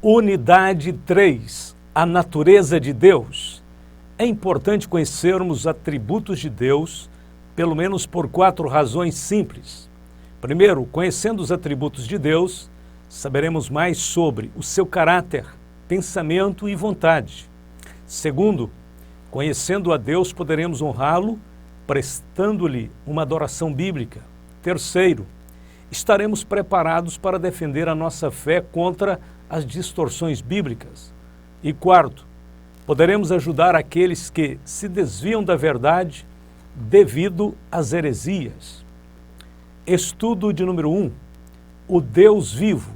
Unidade 3, a natureza de Deus. É importante conhecermos os atributos de Deus, pelo menos por 4 razões simples. Primeiro, conhecendo os atributos de Deus, saberemos mais sobre o seu caráter, pensamento e vontade. Segundo, conhecendo a Deus, poderemos honrá-lo, prestando-lhe uma adoração bíblica. Terceiro, estaremos preparados para defender a nossa fé contra as distorções bíblicas. E quarto, poderemos ajudar aqueles que se desviam da verdade devido às heresias. Estudo de número 1, o Deus vivo.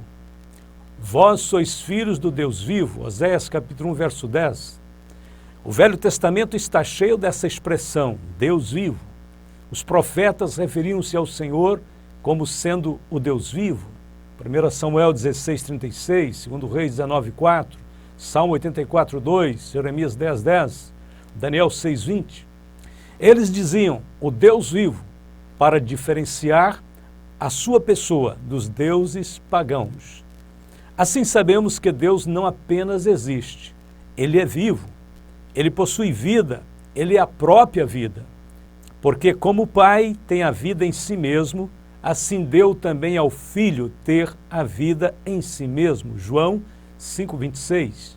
Vós sois filhos do Deus vivo, Oséias capítulo 1, verso 10. O Velho Testamento está cheio dessa expressão, Deus vivo. Os profetas referiam-se ao Senhor como sendo o Deus vivo. 1 Samuel 16:36, 2 Reis 19:4, Salmo 84:2, Jeremias 10:10, Daniel 6:20. Eles diziam o Deus vivo para diferenciar a sua pessoa dos deuses pagãos. Assim sabemos que Deus não apenas existe, Ele é vivo, Ele possui vida, Ele é a própria vida. Porque como o Pai tem a vida em si mesmo, assim deu também ao Filho ter a vida em si mesmo. João 5:26.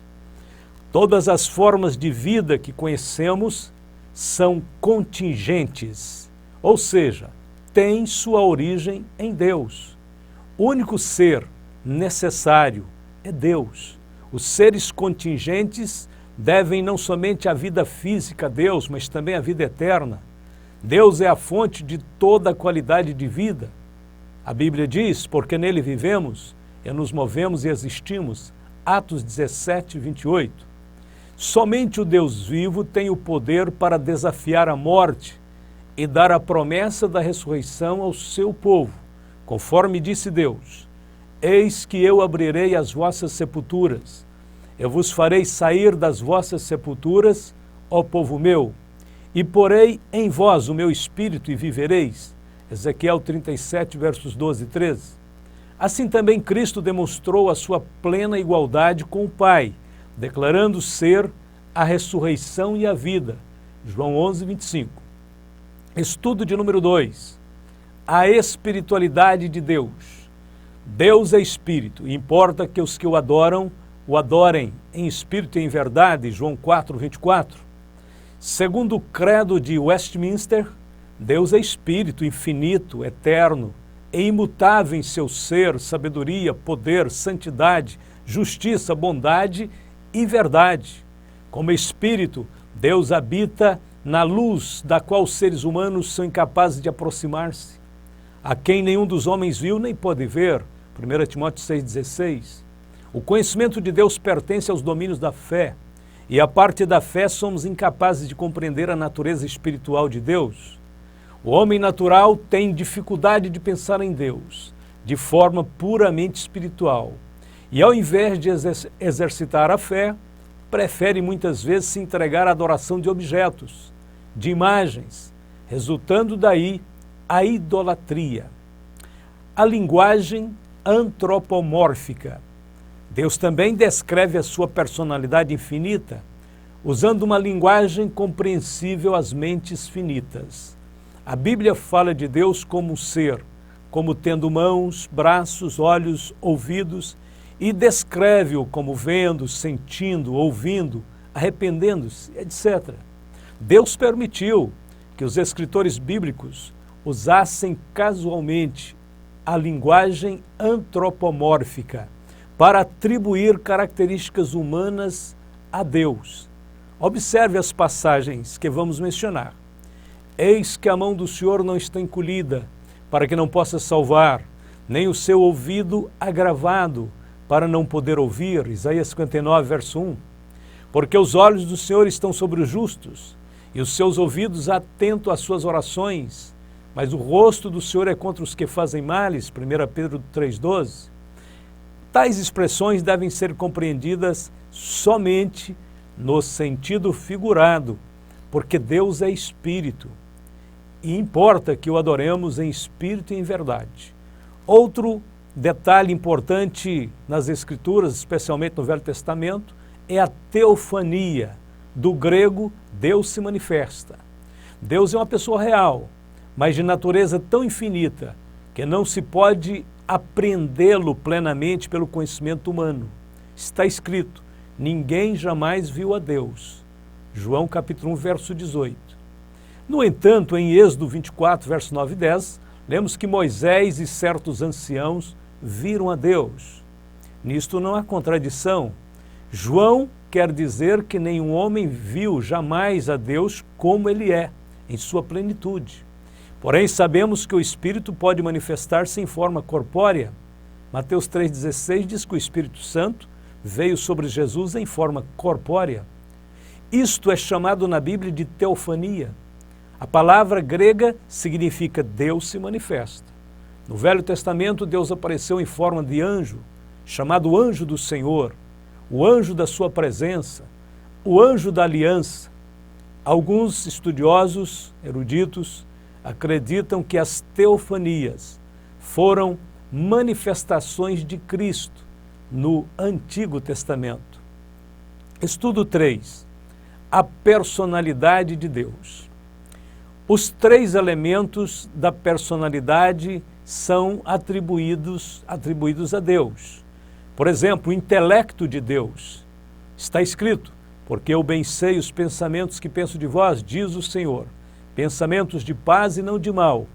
Todas as formas de vida que conhecemos são contingentes, ou seja, têm sua origem em Deus. O único ser necessário é Deus. Os seres contingentes devem não somente a vida física a Deus, mas também a vida eterna. Deus é a fonte de toda a qualidade de vida. A Bíblia diz, porque nele vivemos e nos movemos e existimos. Atos 17:28. Somente o Deus vivo tem o poder para desafiar a morte e dar a promessa da ressurreição ao seu povo. Conforme disse Deus, eis que eu abrirei as vossas sepulturas. Eu vos farei sair das vossas sepulturas, ó povo meu, e porei em vós o meu espírito e vivereis. Ezequiel 37, versos 12 e 13. Assim também Cristo demonstrou a sua plena igualdade com o Pai, declarando ser a ressurreição e a vida. João 11:25. Estudo de número 2. A espiritualidade de Deus. Deus é espírito, e importa que os que o adorem em espírito e em verdade. João 4:24. Segundo o credo de Westminster, Deus é espírito infinito, eterno e imutável em seu ser, sabedoria, poder, santidade, justiça, bondade e verdade. Como espírito, Deus habita na luz da qual os seres humanos são incapazes de aproximar-se, a quem nenhum dos homens viu nem pode ver. 1 Timóteo 6,16. O conhecimento de Deus pertence aos domínios da fé, e a parte da fé somos incapazes de compreender a natureza espiritual de Deus. O homem natural tem dificuldade de pensar em Deus de forma puramente espiritual e, ao invés de exercitar a fé, prefere muitas vezes se entregar à adoração de objetos, de imagens, resultando daí a idolatria. A linguagem antropomórfica. Deus também descreve a sua personalidade infinita, usando uma linguagem compreensível às mentes finitas. A Bíblia fala de Deus como um ser, como tendo mãos, braços, olhos, ouvidos, e descreve-o como vendo, sentindo, ouvindo, arrependendo-se, etc. Deus permitiu que os escritores bíblicos usassem casualmente a linguagem antropomórfica para atribuir características humanas a Deus. Observe as passagens que vamos mencionar. Eis que a mão do Senhor não está encolhida, para que não possa salvar, nem o seu ouvido agravado, para não poder ouvir. Isaías 59, verso 1. Porque os olhos do Senhor estão sobre os justos, e os seus ouvidos atentos às suas orações, mas o rosto do Senhor é contra os que fazem males. 1 Pedro 3,12. Tais expressões devem ser compreendidas somente no sentido figurado, porque Deus é espírito, e importa que o adoremos em espírito e em verdade. Outro detalhe importante nas Escrituras, especialmente no Velho Testamento, é a teofania. Do grego, Deus se manifesta. Deus é uma pessoa real, mas de natureza tão infinita que não se pode apreendê-lo plenamente pelo conhecimento humano. Está escrito: ninguém jamais viu a Deus. João capítulo 1, verso 18. No entanto, em Êxodo 24, verso 9 e 10, lemos que Moisés e certos anciãos viram a Deus. Nisto não há contradição. João quer dizer que nenhum homem viu jamais a Deus como ele é, em sua plenitude. Porém, sabemos que o Espírito pode manifestar-se em forma corpórea. Mateus 3,16 diz que o Espírito Santo veio sobre Jesus em forma corpórea. Isto é chamado na Bíblia de teofania. A palavra grega significa Deus se manifesta. No Velho Testamento, Deus apareceu em forma de anjo, chamado anjo do Senhor, o anjo da sua presença, o anjo da aliança. Alguns estudiosos, eruditos, acreditam que as teofanias foram manifestações de Cristo no Antigo Testamento. Estudo 3. A personalidade de Deus. Os 3 elementos da personalidade são atribuídos a Deus. Por exemplo, o intelecto de Deus. Está escrito: porque eu bem sei os pensamentos que penso de vós, diz o Senhor, pensamentos de paz e não de mal,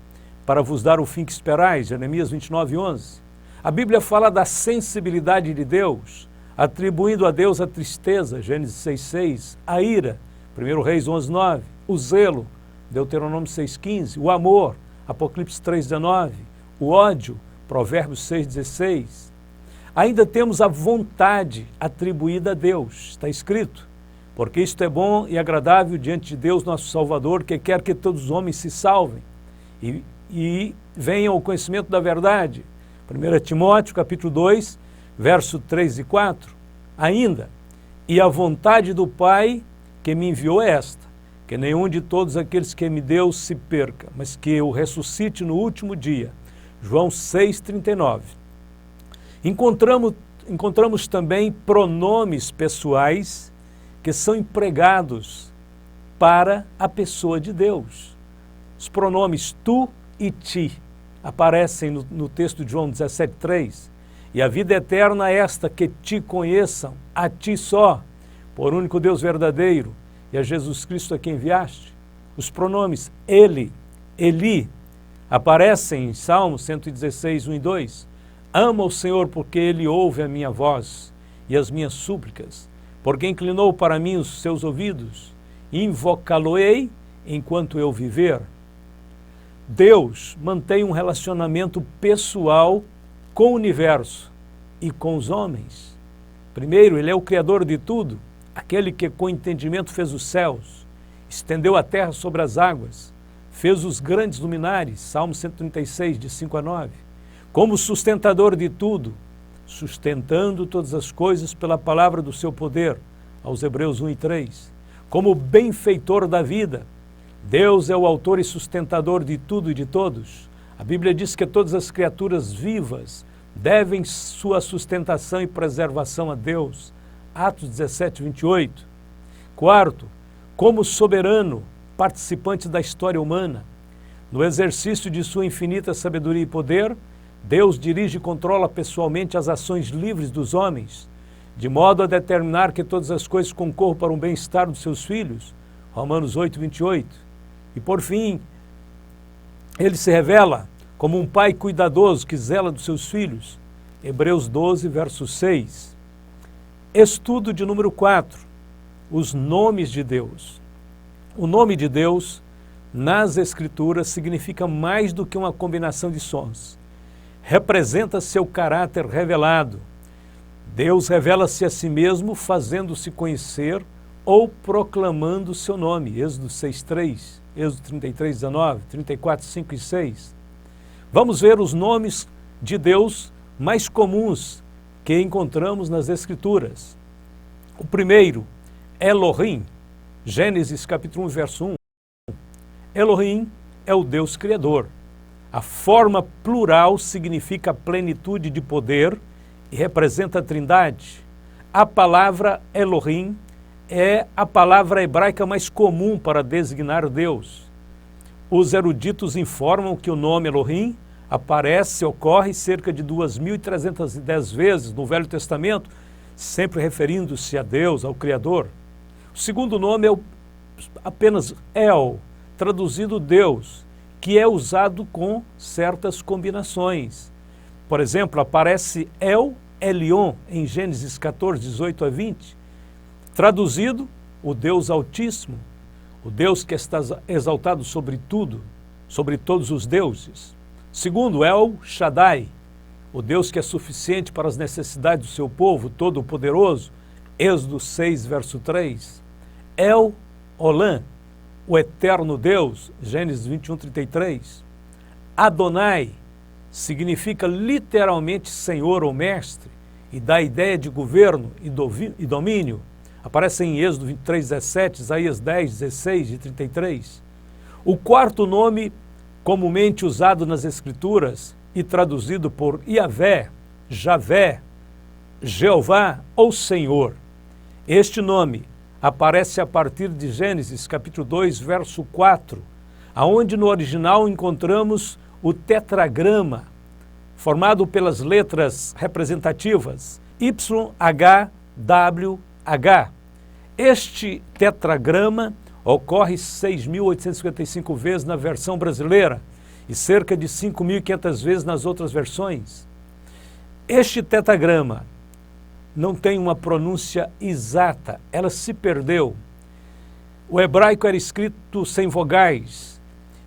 para vos dar o fim que esperais, Jeremias 29, 11. A Bíblia fala da sensibilidade de Deus, atribuindo a Deus a tristeza, Gênesis 6, 6, a ira, 1 Reis 11, 9, o zelo, Deuteronômio 6, 15, o amor, Apocalipse 3, 19, o ódio, Provérbios 6, 16. Ainda temos a vontade atribuída a Deus, está escrito: porque isto é bom e agradável diante de Deus nosso Salvador, que quer que todos os homens se salvem e venham ao conhecimento da verdade. 1 Timóteo capítulo 2, verso 3 e 4. Ainda, e a vontade do Pai que me enviou é esta, que nenhum de todos aqueles que me deu se perca, mas que eu ressuscite no último dia. João 6, 39. Encontramos também pronomes pessoais que são empregados para a pessoa de Deus. Os pronomes tu e ti aparecem no texto de João 17, 3. E a vida eterna é esta, que te conheçam, a ti só, por único Deus verdadeiro, e a Jesus Cristo a quem enviaste. Os pronomes ele, Eli, aparecem em Salmo 116, 1 e 2. Ama o Senhor porque Ele ouve a minha voz e as minhas súplicas, porque inclinou para mim os seus ouvidos. Invocá-lo-ei enquanto eu viver. Deus mantém um relacionamento pessoal com o universo e com os homens. Primeiro, Ele é o Criador de tudo, aquele que com entendimento fez os céus, estendeu a terra sobre as águas, fez os grandes luminares, Salmo 136, de 5 a 9. Como sustentador de tudo, sustentando todas as coisas pela palavra do seu poder, aos Hebreus 1 e 3. Como benfeitor da vida, Deus é o autor e sustentador de tudo e de todos. A Bíblia diz que todas as criaturas vivas devem sua sustentação e preservação a Deus. Atos 17, 28. Quarto, como soberano, participante da história humana, no exercício de sua infinita sabedoria e poder, Deus dirige e controla pessoalmente as ações livres dos homens, de modo a determinar que todas as coisas concorram para o bem-estar dos seus filhos, Romanos 8, 28. E por fim, Ele se revela como um pai cuidadoso que zela dos seus filhos, Hebreus 12, verso 6. Estudo de número 4, os nomes de Deus. O nome de Deus, nas Escrituras, significa mais do que uma combinação de sons. Representa seu caráter revelado. Deus revela-se a si mesmo fazendo-se conhecer ou proclamando seu nome. Êxodo 6:3, Êxodo 33:19, 34:5 e 6. Vamos ver os nomes de Deus mais comuns que encontramos nas Escrituras. O primeiro, Elohim, Gênesis capítulo 1, verso 1. Elohim é o Deus Criador. A forma plural significa plenitude de poder e representa a Trindade. A palavra Elohim é a palavra hebraica mais comum para designar Deus. Os eruditos informam que o nome Elohim ocorre cerca de 2.310 vezes no Velho Testamento, sempre referindo-se a Deus, ao Criador. O segundo nome é apenas El, traduzido Deus, que é usado com certas combinações. Por exemplo, aparece El Elyon em Gênesis 14, 18 a 20, traduzido o Deus Altíssimo, o Deus que está exaltado sobre tudo, sobre todos os deuses. Segundo, El Shaddai, o Deus que é suficiente para as necessidades do seu povo, todo-poderoso, Êxodo 6, verso 3. El Olam, o eterno Deus, Gênesis 21, 33. Adonai significa literalmente Senhor ou Mestre e dá a ideia de governo e domínio. Aparece em Êxodo 23, 17, Isaías 10, 16 e 33. O quarto nome comumente usado nas Escrituras e traduzido por Yahvé, Javé, Jeová ou Senhor. Este nome aparece a partir de Gênesis capítulo 2, verso 4, aonde no original encontramos o tetragrama, formado pelas letras representativas YHWH. Este tetragrama ocorre 6.855 vezes na versão brasileira e cerca de 5.500 vezes nas outras versões. Este tetragrama não tem uma pronúncia exata, ela se perdeu. O hebraico era escrito sem vogais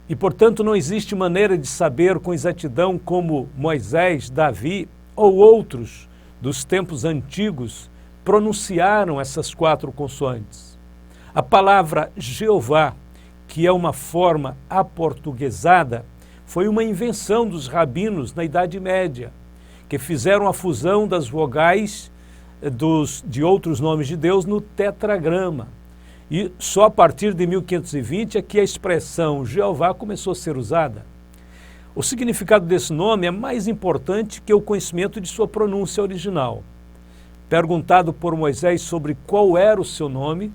e, portanto, não existe maneira de saber com exatidão como Moisés, Davi ou outros dos tempos antigos pronunciaram essas quatro consoantes. A palavra Jeová, que é uma forma aportuguesada, foi uma invenção dos rabinos na Idade Média, que fizeram a fusão das vogais de outros nomes de Deus no tetragrama. E só a partir de 1520 é que a expressão Jeová começou a ser usada. O significado desse nome é mais importante que o conhecimento de sua pronúncia original. Perguntado por Moisés sobre qual era o seu nome,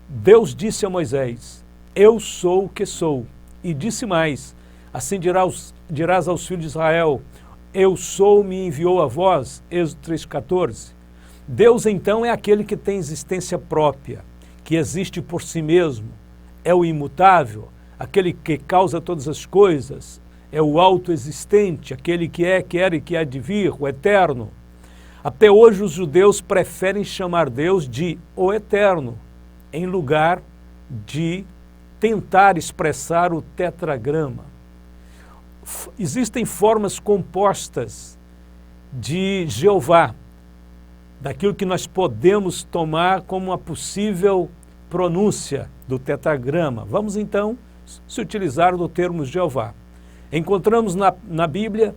Deus disse a Moisés: eu sou o que sou. E disse mais: assim dirás aos filhos de Israel: eu sou, me enviou a vós. Êxodo 3,14. Deus, então, é aquele que tem existência própria, que existe por si mesmo, é o imutável, aquele que causa todas as coisas, é o autoexistente, aquele que é, que era e que há de vir, o eterno. Até hoje os judeus preferem chamar Deus de o Eterno, em lugar de tentar expressar o tetragrama. Existem formas compostas de Jeová, daquilo que nós podemos tomar como uma possível pronúncia do tetragrama. Vamos então se utilizar do termo Jeová. Encontramos na Bíblia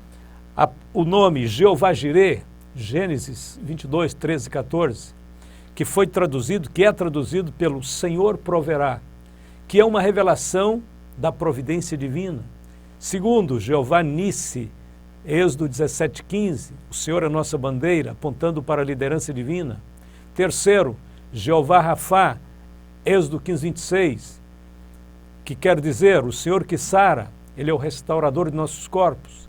o nome Jeová Jireh, Gênesis 22, 13 e 14, que é traduzido pelo Senhor proverá, que é uma revelação da providência divina. Segundo, Jeová Nissi, Êxodo 17, 15, o Senhor é nossa bandeira, apontando para a liderança divina. Terceiro, Jeová Rafá, Êxodo 15, 26, que quer dizer o Senhor que sara, Ele é o restaurador de nossos corpos.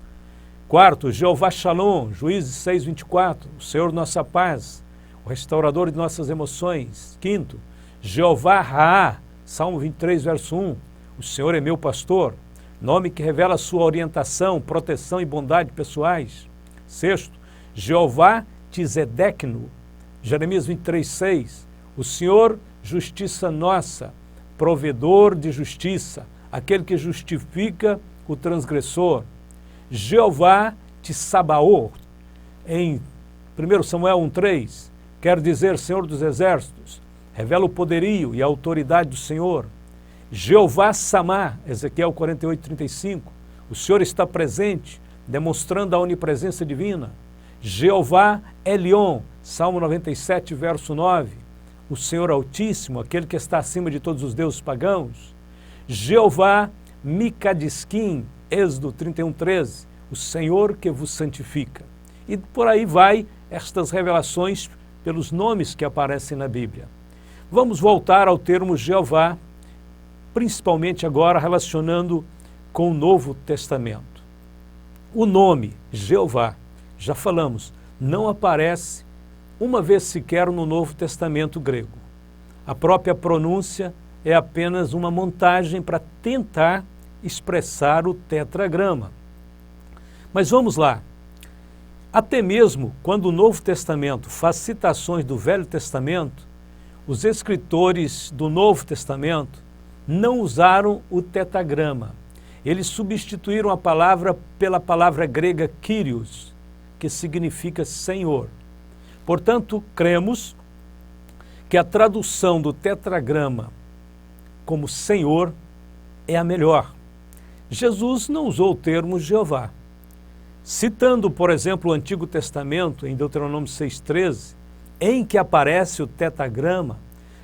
Quarto, Jeová Shalom, Juízes 6, 24, o Senhor nossa paz, o restaurador de nossas emoções. Quinto, Jeová Raá, Salmo 23, verso 1, o Senhor é meu pastor, nome que revela a sua orientação, proteção e bondade pessoais. Sexto, Jeová Tizedeknu, Jeremias 23, 6, o Senhor, justiça nossa, provedor de justiça, aquele que justifica o transgressor. Jeová Tissabaoth, em 1 Samuel 1,3, quer dizer Senhor dos Exércitos, revela o poderio e a autoridade do Senhor. Jeová Samá, Ezequiel 48, 35, o Senhor está presente, demonstrando a onipresença divina. Jeová Elion, Salmo 97, verso 9, o Senhor Altíssimo, aquele que está acima de todos os deuses pagãos. Jeová Mikadiskim, Êxodo 31:13, o Senhor que vos santifica. E por aí vai estas revelações pelos nomes que aparecem na Bíblia. Vamos voltar ao termo Jeová, principalmente agora relacionando com o Novo Testamento. O nome Jeová, já falamos, não aparece uma vez sequer no Novo Testamento grego. A própria pronúncia é apenas uma montagem para tentar expressar o tetragrama. Mas vamos lá. Até mesmo quando o Novo Testamento faz citações do Velho Testamento, os escritores do Novo Testamento não usaram o tetragrama. Eles substituíram a palavra pela palavra grega Kyrios, que significa Senhor. Portanto, cremos que a tradução do tetragrama como Senhor é a melhor. Jesus não usou o termo Jeová. Citando, por exemplo, o Antigo Testamento, em Deuteronômio 6,13, em que aparece o tetragrama,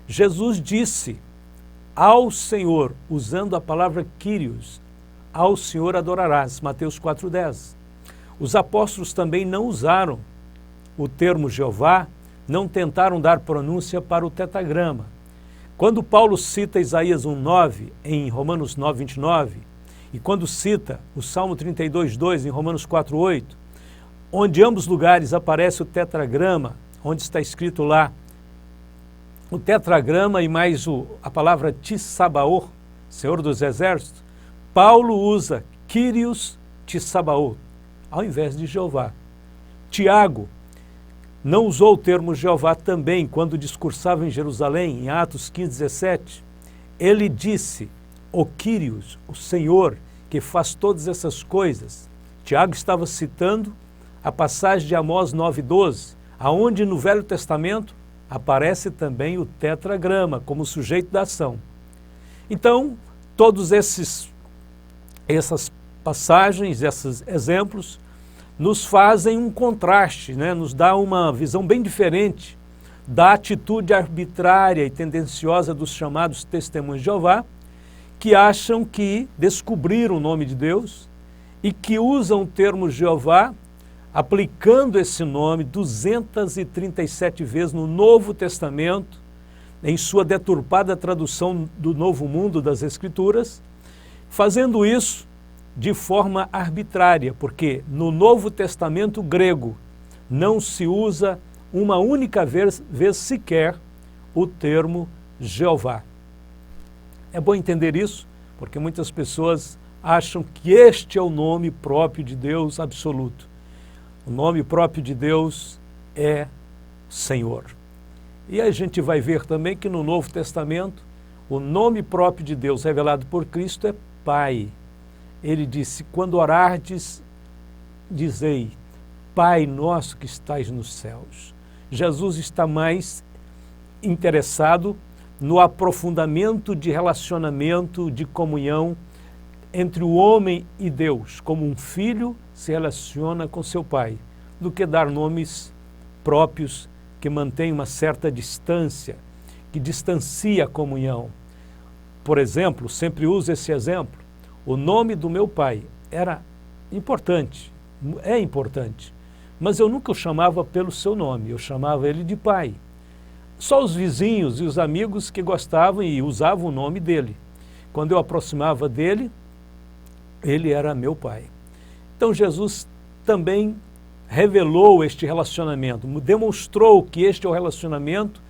Jesus disse ao Senhor, usando a palavra Kyrios, ao Senhor adorarás, Mateus 4,10. Os apóstolos também não usaram o termo Jeová, não tentaram dar pronúncia para o tetragrama. Quando Paulo cita Isaías 1,9 em Romanos 9,29, e quando cita o Salmo 32,2 em Romanos 4,8, onde em ambos lugares aparece o tetragrama, onde está escrito lá o tetragrama e mais a palavra Tissabaor, Senhor dos Exércitos, Paulo usa Kyrios Tissabaor, ao invés de Jeová. Tiago não usou o termo Jeová também quando discursava em Jerusalém, em Atos 15:17. Ele disse, o Kyrios, o Senhor, que faz todas essas coisas. Tiago estava citando a passagem de Amós 9:12, aonde no Velho Testamento aparece também o tetragrama como sujeito da ação. Então, todos essas passagens, esses exemplos, nos fazem um contraste, né? Nos dá uma visão bem diferente da atitude arbitrária e tendenciosa dos chamados testemunhos de Jeová, que acham que descobriram o nome de Deus e que usam o termo Jeová, aplicando esse nome 237 vezes no Novo Testamento, em sua deturpada tradução do Novo Mundo das Escrituras, fazendo isso de forma arbitrária, porque no Novo Testamento grego não se usa uma única vez sequer o termo Jeová. É bom entender isso, porque muitas pessoas acham que este é o nome próprio de Deus absoluto. O nome próprio de Deus é Senhor. E a gente vai ver também que no Novo Testamento, o nome próprio de Deus revelado por Cristo é Pai. Ele disse, quando orardes, dizei, Pai nosso que estais nos céus. Jesus está mais interessado no aprofundamento de relacionamento, de comunhão entre o homem e Deus, como um filho se relaciona com seu pai, do que dar nomes próprios que mantêm uma certa distância, que distancia a comunhão. Por exemplo, sempre uso esse exemplo, o nome do meu pai era importante, é importante, mas eu nunca o chamava pelo seu nome, eu chamava ele de pai. Só os vizinhos e os amigos que gostavam e usavam o nome dele. Quando eu aproximava dele, ele era meu pai. Então Jesus também revelou este relacionamento, demonstrou que este é o relacionamento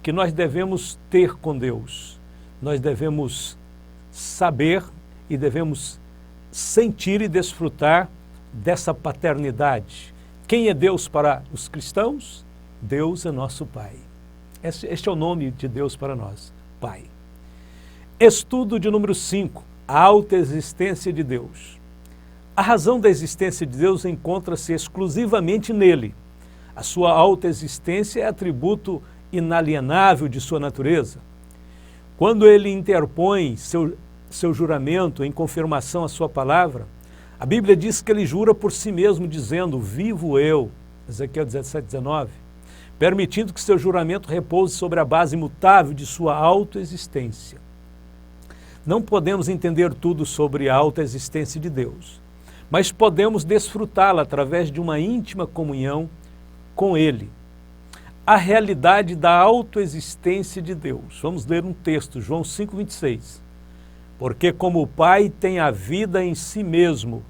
que nós devemos ter com Deus. Nós devemos saber e devemos sentir e desfrutar dessa paternidade. Quem é Deus para os cristãos? Deus é nosso Pai. Este é o nome de Deus para nós, Pai. Estudo de número 5, a autoexistência de Deus. A razão da existência de Deus encontra-se exclusivamente nele. A sua autoexistência é atributo inalienável de sua natureza. Quando ele interpõe seu juramento em confirmação à sua palavra, a Bíblia diz que ele jura por si mesmo, dizendo, vivo eu, Ezequiel 17:19, permitindo que seu juramento repouse sobre a base imutável de sua autoexistência. Não podemos entender tudo sobre a autoexistência de Deus, mas podemos desfrutá-la através de uma íntima comunhão com Ele. A realidade da autoexistência de Deus. Vamos ler um texto, João 5,26. Porque como o Pai tem a vida em si mesmo,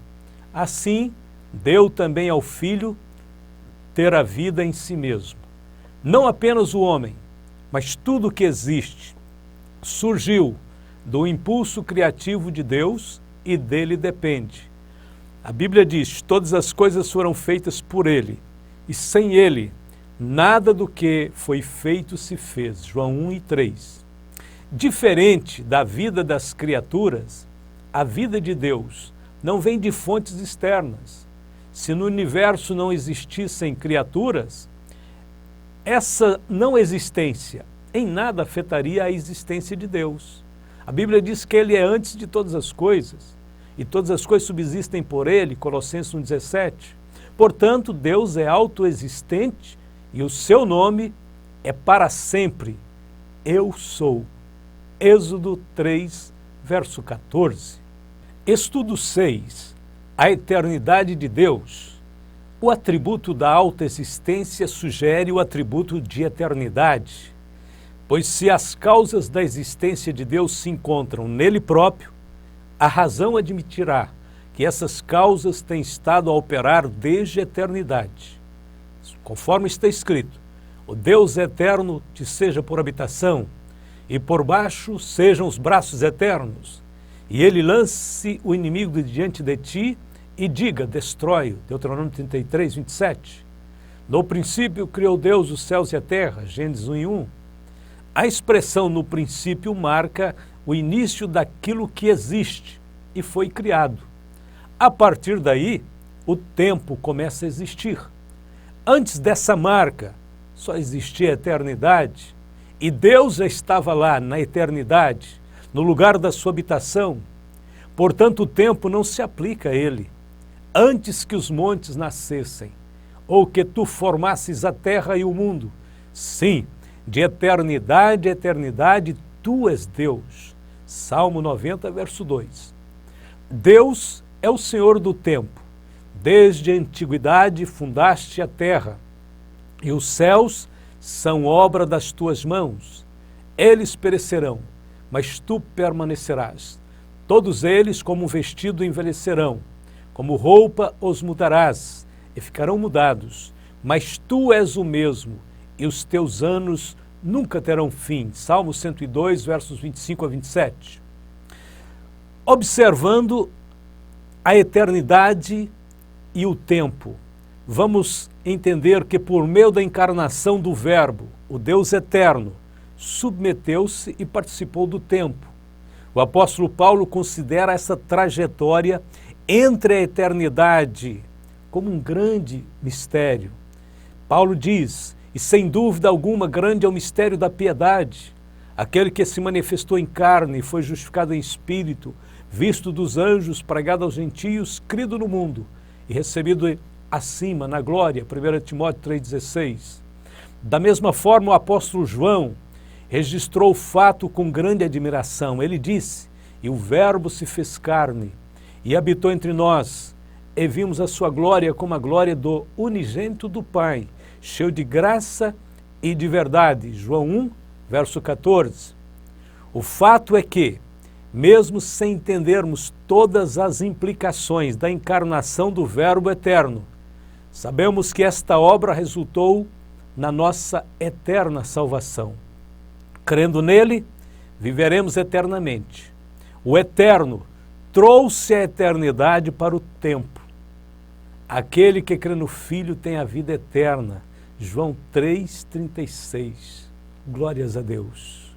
assim deu também ao Filho ter a vida em si mesmo. Não apenas o homem, mas tudo que existe surgiu do impulso criativo de Deus e dele depende. A Bíblia diz: todas as coisas foram feitas por Ele, e sem Ele, nada do que foi feito se fez. João 1:3. Diferente da vida das criaturas, a vida de Deus não vem de fontes externas. Se no universo não existissem criaturas, essa não existência em nada afetaria a existência de Deus. A Bíblia diz que Ele é antes de todas as coisas, e todas as coisas subsistem por Ele, Colossenses 1,17. Portanto, Deus é autoexistente e o seu nome é para sempre. Eu sou. Êxodo 3, verso 14. Estudo 6. A eternidade de Deus. O atributo da autoexistência sugere o atributo de eternidade, pois se as causas da existência de Deus se encontram nele próprio, a razão admitirá que essas causas têm estado a operar desde a eternidade. Conforme está escrito: o Deus eterno te seja por habitação, e por baixo sejam os braços eternos, e ele lance o inimigo diante de ti e diga: destrói-o. Deuteronômio 33, 27. No princípio criou Deus os céus e a terra, Gênesis 1:1. A expressão no princípio marca o início daquilo que existe e foi criado. A partir daí, o tempo começa a existir. Antes dessa marca, só existia a eternidade, e Deus já estava lá na eternidade, no lugar da sua habitação. Portanto, o tempo não se aplica a ele. Antes que os montes nascessem, ou que tu formasses a terra e o mundo, sim, de eternidade a eternidade, tu és Deus. Salmo 90, verso 2. Deus é o Senhor do tempo. Desde a antiguidade fundaste a terra, e os céus são obra das tuas mãos. Eles perecerão, mas tu permanecerás. Todos eles, como um vestido, envelhecerão, como roupa os mudarás, e ficarão mudados. Mas tu és o mesmo, e os teus anos nunca terão fim. Salmo 102, versos 25 a 27. Observando a eternidade e o tempo, vamos entender que por meio da encarnação do Verbo, o Deus eterno submeteu-se e participou do tempo. O apóstolo Paulo considera essa trajetória entre a eternidade como um grande mistério. Paulo diz: e sem dúvida alguma grande é o mistério da piedade, aquele que se manifestou em carne, foi justificado em espírito, visto dos anjos, pregado aos gentios, crido no mundo e recebido acima, na glória, 1 Timóteo 3,16. Da mesma forma, o apóstolo João registrou o fato com grande admiração. Ele disse: e o Verbo se fez carne e habitou entre nós, e vimos a sua glória como a glória do unigênito do Pai, cheio de graça e de verdade. João 1, verso 14. O fato é que, mesmo sem entendermos todas as implicações da encarnação do Verbo eterno, sabemos que esta obra resultou na nossa eterna salvação. Crendo nele, viveremos eternamente. O eterno trouxe a eternidade para o tempo. Aquele que crê no Filho tem a vida eterna. João 3,36. Glórias a Deus.